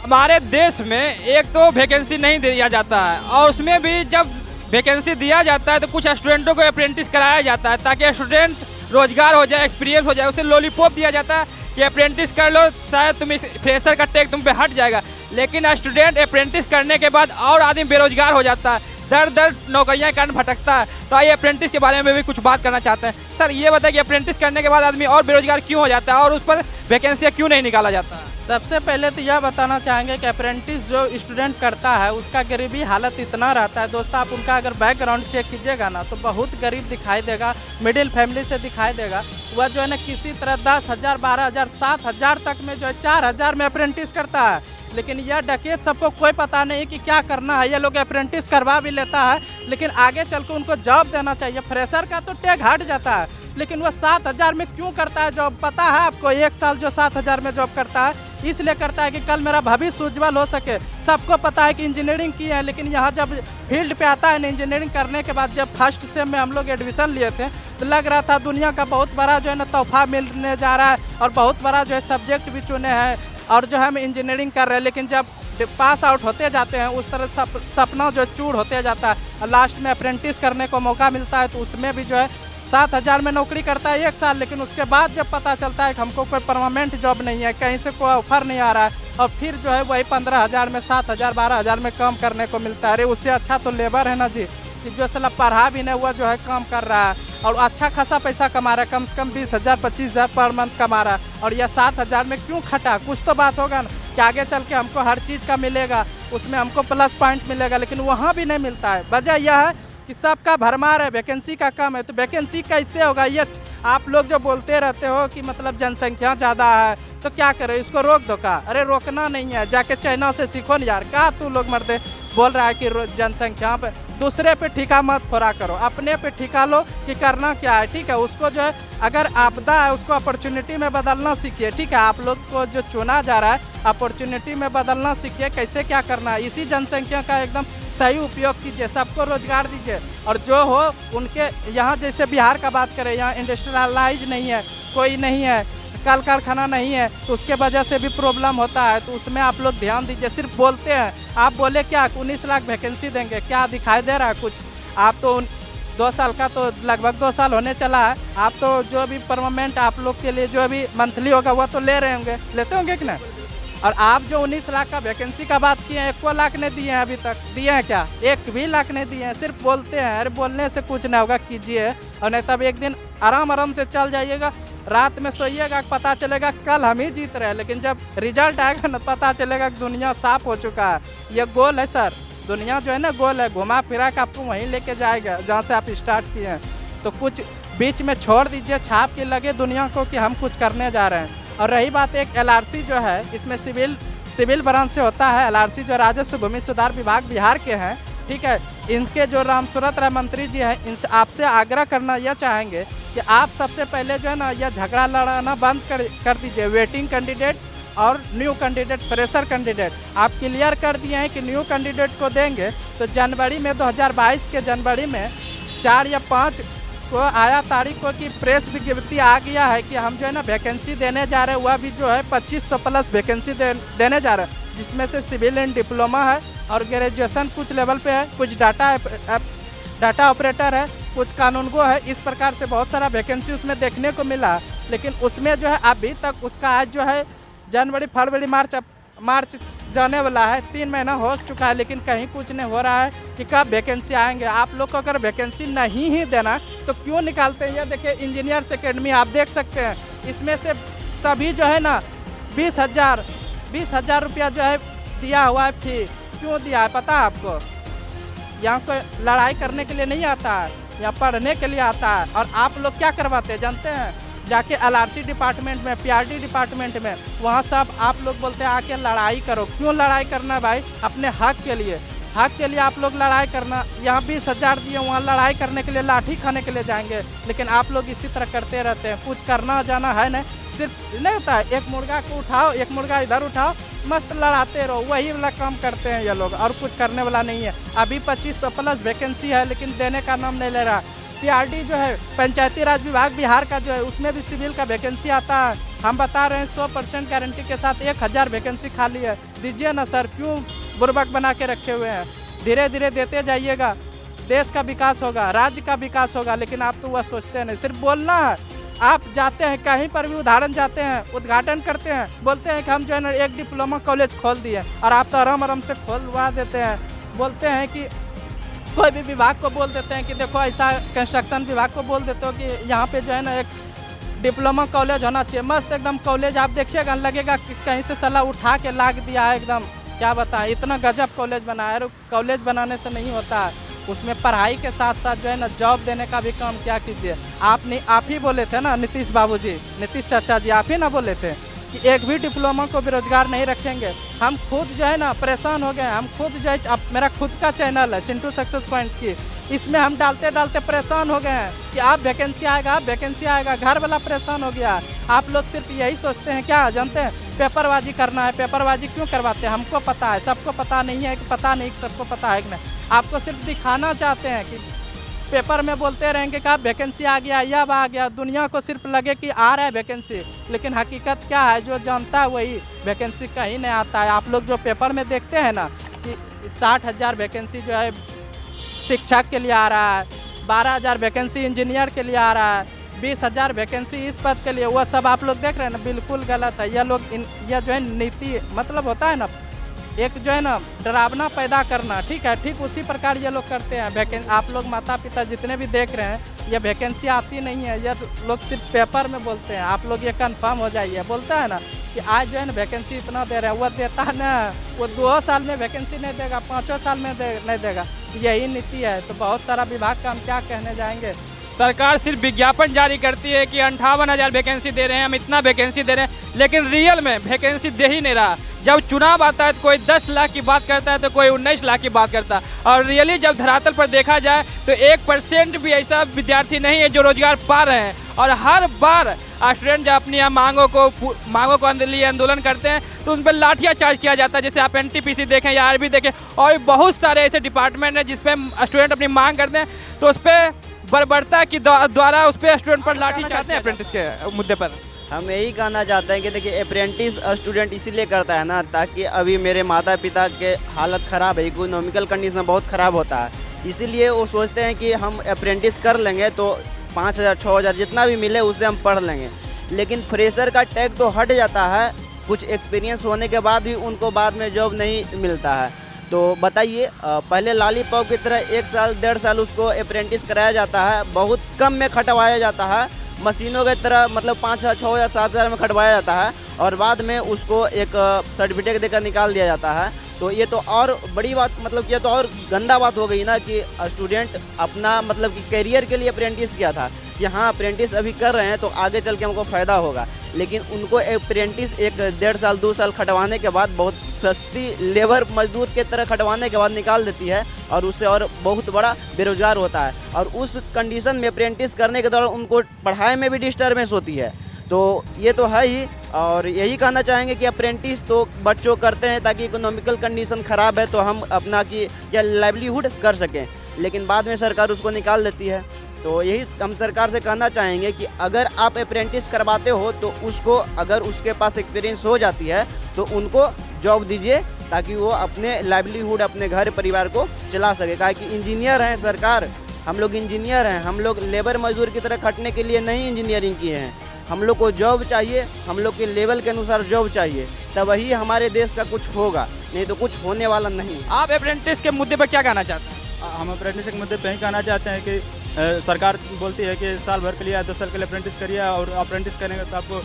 हमारे देश में एक तो वैकेंसी नहीं दिया जाता है, और उसमें भी जब वैकेंसी दिया जाता है तो कुछ स्टूडेंटों को अप्रेंटिस कराया जाता है ताकि स्टूडेंट रोजगार हो जाए, एक्सपीरियंस हो जाए। उसे लॉलीपॉप दिया जाता है कि अप्रेंटिस कर लो, शायद तुम इस फ्रेशर का टैग तुम पे हट जाएगा। लेकिन स्टूडेंट अप्रेंटिस करने के बाद और आदमी बेरोजगार हो जाता है, दर दर नौकरियां कारण भटकता है। तो आइए अप्रेंटिस के बारे में भी कुछ बात करना चाहते हैं। सर ये बताइए कि अप्रेंटिस करने के बाद आदमी और बेरोजगार क्यों हो जाता है और उस पर वैकेंसियाँ क्यों नहीं निकाला जाता है? सबसे पहले तो यह बताना चाहेंगे कि अप्रेंटिस जो स्टूडेंट करता है उसका गरीबी हालत इतना रहता है दोस्तों, आप उनका अगर बैकग्राउंड चेक कीजिएगा ना तो बहुत गरीब दिखाई देगा, मिडिल फैमिली से दिखाई देगा। वह जो है ना किसी तरह 10,000, 12,000, 7,000 तक में जो है 4,000 में अप्रेंटिस करता है। लेकिन यह डकैत सबको कोई पता नहीं कि क्या करना है। ये लोग अप्रेंटिस करवा भी लेता है, लेकिन आगे चल के उनको जॉब देना चाहिए। फ्रेशर का तो टैग हट जाता है, लेकिन वह 7,000 में क्यों करता है जॉब? पता है आपको? एक साल जो 7,000 में जॉब करता है इसलिए करता है कि कल मेरा भविष्य उज्जवल हो सके। सबको पता है कि इंजीनियरिंग की है, लेकिन यहाँ जब फील्ड पे आता है ना, इंजीनियरिंग करने के बाद जब फर्स्ट सेम में हम लोग एडमिशन लिए थे तो लग रहा था दुनिया का बहुत बड़ा जो है ना तोहफा मिलने जा रहा है, और बहुत बड़ा जो है सब्जेक्ट भी चुने हैं, और जो है हम इंजीनियरिंग कर रहे हैं। लेकिन जब पास आउट होते जाते हैं उस तरह सपना जो चूर होते जाता है, और लास्ट में अप्रेंटिस करने को मौका मिलता है तो उसमें भी जो है 7,000 में नौकरी करता है 1 साल। लेकिन उसके बाद जब पता चलता है कि हमको कोई परमानेंट जॉब नहीं है, कहीं से कोई ऑफर नहीं आ रहा है, और फिर जो है वही 15,000 में 7,000, 12,000 में काम करने को मिलता है। अरे उससे अच्छा तो लेबर है ना जी, कि जो साला पढ़ा भी नहीं हुआ जो है काम कर रहा है और अच्छा खासा पैसा कमा रहा है, कम से कम 20,000, 25,000 पर मंथ कमा रहा है। और यह 7,000 में क्यों खटा? कुछ तो बात होगा ना कि आगे चल के हमको हर चीज़ का मिलेगा, उसमें हमको प्लस पॉइंट मिलेगा, लेकिन वहाँ भी नहीं मिलता है। वजह यह है कि सबका भरमार है, वैकेंसी का कम है। तो वैकेंसी कैसे होगा? ये आप लोग जो बोलते रहते हो कि मतलब जनसंख्या ज़्यादा है तो क्या करें, इसको रोक दो का? अरे रोकना नहीं है, जाके चाइना से सीखो ना यार। क्या तू लोग मरते बोल रहा है कि जनसंख्या पे दूसरे पे ठिका मत फोरा करो, अपने पे ठिका लो कि करना क्या है। ठीक है, उसको जो है अगर आपदा है उसको अपॉर्चुनिटी में बदलना सीखिए। ठीक है, आप लोग को जो चुना जा रहा है अपॉर्चुनिटी में बदलना सीखिए, कैसे क्या करना है। इसी जनसंख्या का एकदम सही उपयोग कीजिए, सबको रोजगार दीजिए। और जो हो उनके यहाँ, जैसे बिहार का बात करें, यहाँ इंडस्ट्रियलाइज नहीं है, कोई नहीं है, कल कारखाना नहीं है, तो उसके वजह से भी प्रॉब्लम होता है। तो उसमें आप लोग ध्यान दीजिए। सिर्फ बोलते हैं, आप बोले क्या 19 लाख वैकेंसी देंगे, क्या दिखाई दे रहा है कुछ? आप तो 2 साल का तो लगभग 2 साल होने चला है, आप तो जो भी परमानेंट आप लोग के लिए जो भी मंथली होगा वह तो ले रहे होंगे, लेते होंगे कि नहीं? और आप जो 19 लाख का वैकेंसी का बात किए हैं, 1 लाख नहीं दिए हैं अभी तक, दिए हैं क्या? 1 भी लाख नहीं दिए हैं, सिर्फ बोलते हैं। अरे बोलने से कुछ नहीं होगा, कीजिए। और नहीं तब एक दिन आराम से चल जाइएगा, रात में सोइएगा, पता चलेगा कल हम ही जीत रहे हैं, लेकिन जब रिजल्ट आएगा ना पता चलेगा कि दुनिया साफ हो चुका है। ये गोल है सर, दुनिया जो है ना गोल है, घुमा फिरा के आपको वहीं लेके जाएगा जहाँ से आप स्टार्ट किए हैं। तो कुछ बीच में छोड़ दीजिए, छाप के लगे दुनिया को कि हम कुछ करने जा रहे हैं। और रही बात एक LRC जो है, इसमें सिविल ब्रांच से होता है। LRC जो राजस्व भूमि सुधार विभाग बिहार के हैं, ठीक है, इनके जो रामसूरत राय मंत्री जी हैं, इनसे आपसे आग्रह करना यह चाहेंगे कि आप सबसे पहले जो है ना यह झगड़ा लड़ाना बंद कर दीजिए। वेटिंग कैंडिडेट और न्यू कैंडिडेट, फ्रेशर कैंडिडेट आप क्लियर कर दिए हैं कि न्यू कैंडिडेट को देंगे। तो जनवरी में 2022 के जनवरी में 4 या 5 को आया तारीख को कि प्रेस विज्ञप्ति आ गया है कि हम जो है ना वैकेंसी देने जा रहे हैं, वह भी जो है 2500 प्लस वैकेंसी देने जा रहे हैं, जिसमें से सिविल एंड डिप्लोमा है और ग्रेजुएशन कुछ लेवल पे है, कुछ डाटा ऑपरेटर है, कुछ कानूनगो है। इस प्रकार से बहुत सारा वैकेंसी उसमें देखने को मिला। लेकिन उसमें जो है अभी तक उसका आज जो है जनवरी, फरवरी, मार्च जाने वाला है, 3 महीना हो चुका है, लेकिन कहीं कुछ नहीं हो रहा है कि कब वैकेंसी आएंगे। आप लोग को अगर वैकेंसी नहीं ही देना तो क्यों निकालते हैं? ये देखिए इंजीनियर्स एकेडमी आप देख सकते हैं, इसमें से सभी जो है ना 20,000 रुपया जो है दिया हुआ है फी। क्यों दिया है पता है आपको? यहाँ कोई लड़ाई करने के लिए नहीं आता है, यहाँ पढ़ने के लिए आता है। और आप लोग क्या करवाते हैं जानते हैं? जाके LRC डिपार्टमेंट में, PRD डिपार्टमेंट में, वहाँ सब आप लोग बोलते हैं आके लड़ाई करो। क्यों लड़ाई करना भाई? अपने हक के लिए, हक के लिए आप लोग लड़ाई करना। यहाँ 20,000 दिए, वहाँ लड़ाई करने के लिए, लाठी खाने के लिए जाएंगे। लेकिन आप लोग इसी तरह करते रहते हैं, कुछ करना जाना है नहीं। सिर्फ नहीं होता है, एक मुर्गा को उठाओ, एक मुर्गा इधर उठाओ, मस्त लड़ाते रहो, वही वाला काम करते हैं ये लोग, और कुछ करने वाला नहीं है। अभी 2500 प्लस वैकेंसी है, लेकिन देने का नाम नहीं ले रहा। PRD जो है पंचायती राज विभाग बिहार का जो है, उसमें भी सिविल का वैकेंसी आता है, हम बता रहे हैं 100% गारंटी के साथ 1000 वैकेंसी खाली है, दीजिए ना सर, क्यों बुर्बक बना के रखे हुए हैं। धीरे धीरे देते जाइएगा, देश का विकास होगा, राज्य का विकास होगा। लेकिन आप तो वह सोचते नहीं, सिर्फ बोलना है। आप जाते हैं कहीं पर भी उदाहरण उद्घाटन करते हैं, बोलते हैं कि हम जो है ना एक डिप्लोमा कॉलेज खोल दिए, और आप तो आराम आराम से खोलवा देते हैं। बोलते हैं कि कोई भी विभाग को बोल देते हैं कि देखो ऐसा, कंस्ट्रक्शन विभाग को बोल देते हो कि यहाँ पे जो है ना एक डिप्लोमा कॉलेज होना चाहिए, मस्त एकदम कॉलेज। आप देखिएगा लगेगा कि कहीं से सलाह उठा के लाग दिया है एकदम, क्या बताएं, इतना गजब कॉलेज बनाया है। कॉलेज बनाने से नहीं होता है, उसमें पढ़ाई के साथ साथ जो है ना जॉब देने का भी काम क्या कीजिए। आप ही बोले थे ना, नीतीश बाबूजी, नीतीश चाचा जी, आप ही ना बोले थे कि एक भी डिप्लोमा को बेरोजगार नहीं रखेंगे। हम खुद जो है ना परेशान हो गए। हम खुद जो है, अब मेरा खुद का चैनल है चिंटू सक्सेस पॉइंट की, इसमें हम डालते डालते परेशान हो गए हैं कि आप वैकेंसी आएगा, वैकेंसी आएगा। घर वाला परेशान हो गया। आप लोग सिर्फ यही सोचते हैं, क्या जानते हैं, पेपरबाजी करना है। पेपरबाजी क्यों करवाते हैं? हमको पता है, सबको पता नहीं है कि पता नहीं, सबको पता है कि नहीं। आपको सिर्फ दिखाना चाहते हैं कि पेपर में बोलते रहेंगे कि आप वैकेंसी आ गया, यह आ गया, दुनिया को सिर्फ लगे कि आ रहा है वैकेंसी। लेकिन हकीकत क्या है, जो जानता है वही, वैकेंसी कहीं नहीं आता है। आप लोग जो पेपर में देखते हैं ना कि 60,000 वैकेंसी जो है शिक्षक के लिए आ रहा है, 12,000 वैकेंसी इंजीनियर के लिए आ रहा है, 20,000 वैकेंसी इस पद के लिए, वह सब आप लोग देख रहे हैं ना, बिल्कुल गलत है। यह जो है नीति, मतलब होता है ना एक जो है ना डरावना पैदा करना, ठीक है, ठीक उसी प्रकार ये लोग करते हैं। आप लोग माता पिता जितने भी देख रहे हैं, ये वैकेंसी आती नहीं है, ये लोग सिर्फ पेपर में बोलते हैं। आप लोग ये कंफर्म हो जाइए, बोलता है ना कि आज जो है ना वैकेंसी इतना दे रहा है, वो देता है ना, वो 2 साल में वैकेंसी नहीं देगा, 5 साल में नहीं देगा। यही नीति है। तो बहुत सारा विभाग का हम क्या कहने जाएंगे। सरकार सिर्फ विज्ञापन जारी करती है कि 58,000 वैकेंसी दे रहे हैं, हम इतना वैकेंसी दे रहे हैं, लेकिन रियल में वैकेंसी दे ही नहीं रहा। जब चुनाव आता है तो कोई 10 लाख की बात करता है, तो कोई 19 लाख की बात करता है। और रियली जब धरातल पर देखा जाए तो 1% भी ऐसा विद्यार्थी नहीं है जो रोजगार पा रहे हैं। और हर बार स्टूडेंट जब अपनी मांगों को लिए आंदोलन करते हैं तो उन पर लाठियाँ चार्ज किया जाता है। जैसे आप NTPC देखें या RB देखें, और बहुत सारे ऐसे डिपार्टमेंट हैं जिसपे स्टूडेंट अपनी मांग करते हैं तो उस पर बर्बरता की द्वारा उस पर स्टूडेंट पर लाठी चाहते हैं। अप्रेंटिस के मुद्दे पर हम यही कहना चाहते हैं कि देखिए, अप्रेंटिस स्टूडेंट इसीलिए करता है ना, ताकि अभी मेरे माता पिता के हालत ख़राब है, इकोनॉमिकल कंडीशन बहुत ख़राब होता है, इसीलिए वो सोचते हैं कि हम अप्रेंटिस कर लेंगे तो 5,000 6,000 जितना भी मिले उससे हम पढ़ लेंगे। लेकिन फ्रेशर का टैग तो हट जाता है, कुछ एक्सपीरियंस होने के बाद भी उनको बाद में जॉब नहीं मिलता है। तो बताइए, पहले लॉलीपॉप की तरह 1 साल 1.5 साल उसको अप्रेंटिस कराया जाता है, बहुत कम में खटवाया जाता है, मशीनों की तरह, मतलब 5,000 6,000 7,000 में खटवाया जाता है, और बाद में उसको एक सर्टिफिकेट देकर निकाल दिया जाता है। तो ये तो और बड़ी बात, मतलब ये तो और गंदा बात हो गई ना कि स्टूडेंट अपना मतलब कि करियर के लिए अप्रेंटिस किया था कि हाँ अप्रेंटिस अभी कर रहे हैं तो आगे चल के हमको फ़ायदा होगा, लेकिन उनको अप्रेंटिस 1.5 साल 2 साल खटवाने के बाद, बहुत सस्ती लेबर मजदूर के तरह खटवाने के बाद निकाल देती है, और उससे और बहुत बड़ा बेरोजगार होता है। और उस कंडीशन में अप्रेंटिस करने के दौरान उनको पढ़ाई में भी डिस्टर्बेंस होती है। तो ये तो है ही, और यही कहना चाहेंगे कि अप्रेंटिस तो बच्चों करते हैं ताकि इकोनॉमिकल कंडीशन ख़राब है तो हम अपना की क्या लाइवलीहुड कर सकें, लेकिन बाद में सरकार उसको निकाल देती है। तो यही हम सरकार से कहना चाहेंगे कि अगर आप अप्रेंटिस करवाते हो तो उसको, अगर उसके पास एक्सपीरियंस हो जाती है तो उनको जॉब दीजिए, ताकि वो अपने लाइवलीहुड, अपने घर परिवार को चला सके। कहा कि इंजीनियर हैं सरकार, हम लोग इंजीनियर हैं, हम लोग लेबर मजदूर की तरह खटने के लिए नहीं इंजीनियरिंग किए हैं। हम लोग को जॉब चाहिए, हम लोग के लेवल के अनुसार जॉब चाहिए, तब वही हमारे देश का कुछ होगा, नहीं तो कुछ होने वाला नहीं। आप अप्रेंटिस के मुद्दे पर क्या कहना चाहते हैं? हम अप्रेंटिस के मुद्दे पे ही कहना चाहते हैं कि सरकार बोलती है कि साल भर के लिए 2 साल के लिए अप्रेंटिस करिए, और अप्रेंटिस करेंगे तो आपको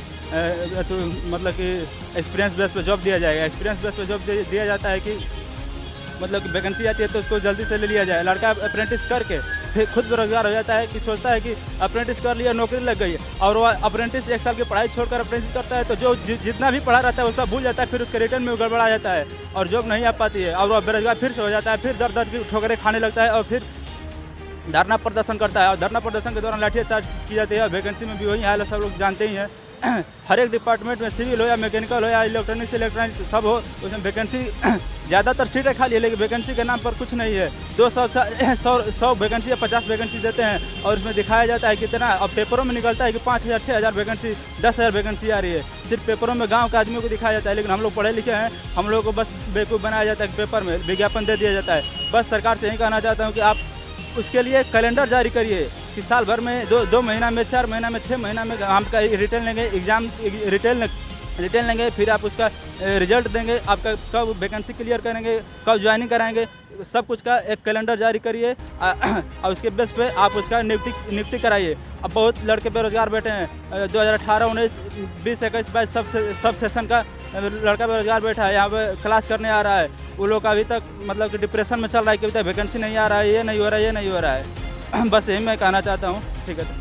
मतलब कि एक्सपीरियंस बेस पे जॉब दिया जाएगा। एक्सपीरियंस बेस पे जॉब दिया जाता है कि मतलब कि वैकेंसी आती है तो उसको जल्दी से ले लिया जाए। लड़का अप्रेंटिस करके फिर खुद बेरोजगार हो जाता है कि सोचता है कि अप्रेंटिस कर लिया, नौकरी लग गई, और वो अप्रेंटिस 1 साल की पढ़ाई छोड़कर अप्रेंटिस करता है तो जो जितना भी पढ़ा रहता है वो सब भूल जाता है, फिर उसके रिटर्न में गड़बड़ा जाता है और जॉब नहीं आ पाती है, और वो बेरोजगार फिर से हो जाता है, फिर दर दर की ठोकरें खाने लगता है, और फिर धरना प्रदर्शन करता है, और धरना प्रदर्शन के दौरान लाठीचार्ज की जाती है। और वैकेंसी में भी वही हाल है, सब लोग जानते ही हैं। हर एक डिपार्टमेंट में सिविल हो या मैकेनिकल हो या इलेक्ट्रॉनिक्स सब हो, उसमें वैकेंसी ज़्यादातर सीटें खाली है, लेकिन वैकेंसी के नाम पर कुछ नहीं है। 100 वैकेंसी या 50 वैकेंसी देते हैं और उसमें दिखाया जाता है कितना, अब पेपरों में निकलता है कि 5000 6000 वैकेंसी 10,000 वैकेंसी आ रही है। सिर्फ पेपरों में गांव के आदमियों को दिखाया जाता है, लेकिन हम लोग पढ़े लिखे हैं, हम लोग को बस बेवकूफ़ बनाया जाता है, पेपर में विज्ञापन दे दिया जाता है। बस सरकार से यही कहना चाहता हूँ कि आप उसके लिए कैलेंडर जारी करिए कि साल भर में दो महीना में, 4 महीना में, 6 महीना में आपका रिटर्न लेंगे, एग्ज़ाम रिटर्न लेंगे, फिर आप उसका रिजल्ट देंगे, आपका कब वैकेंसी क्लियर करेंगे, कब ज्वाइनिंग कराएंगे, सब कुछ का एक कैलेंडर जारी करिए और उसके बेस पे आप उसका नियुक्ति कराइए। अब बहुत लड़के बेरोजगार बैठे हैं, 2018, 19, 20, 21, 22 सब सेशन का लड़का बेरोजगार बैठा है, यहाँ पे क्लास करने आ रहा है, वो लोग अभी तक मतलब कि डिप्रेशन में चल रहा है कि अभी तक वैकेंसी नहीं आ रहा है, ये नहीं हो रहा है, ये नहीं हो रहा है। बस यही मैं कहना चाहता हूँ। ठीक है।